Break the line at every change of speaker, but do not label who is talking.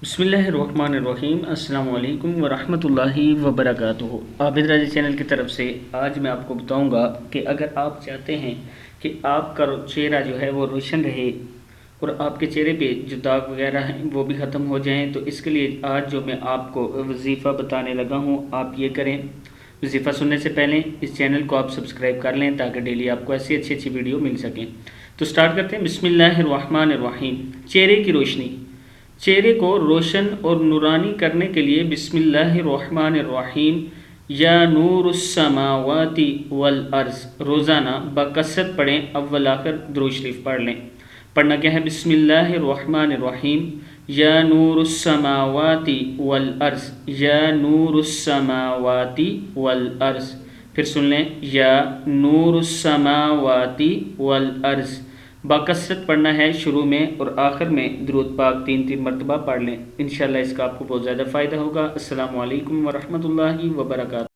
बिस्मिल्लाहिर्रहमानिर्रहीम। अस्सलाम वालेकुम वरहमतुल्लाहि वबरकातुहू। आबिद राजी चैनल की तरफ से आज मैं आपको बताऊंगा कि अगर आप चाहते हैं कि आपका चेहरा जो है वो रोशन रहे और आपके चेहरे पे जो दाग वगैरह हैं वो भी ख़त्म हो जाएं, तो इसके लिए आज जो मैं आपको वजीफ़ा बताने लगा हूँ आप ये करें। वजीफ़ा सुनने से पहले इस चैनल को आप सब्सक्राइब कर लें ताकि डेली आपको ऐसी अच्छी अच्छी वीडियो मिल सकें। तो स्टार्ट करते हैं। बिस्मिल्लाहिर्रहमानिर्रहीम। चेहरे की रोशनी। चेहरे को रोशन और नूरानी करने के लिए बिस्मिल्लाहिर्रहमानिर्रहीम या नूरुस्समावाति वल अर्ज़ रोज़ाना बकसरत पढ़ें। अव्वल आखिर दुरूद शरीफ पढ़ लें। पढ़ना क्या है? बिस्मिल्लाहिर्रहमानिर्रहीम या नूरुस्समावाति वल अर्ज़ या नूरुस्समावाति वल अर्ज़। फिर सुन लें, या नूरुस्समावाति वल अर्ज़। बाकसरत पढ़ना है, शुरू में और आखिर में दुरूद पाक 3 मरतबा पढ़ लें। इंशाअल्लाह इसका आपको बहुत ज़्यादा फ़ायदा होगा। अस्सलामु अलैकुम वरहमतुल्लाहि वबरकातुहू।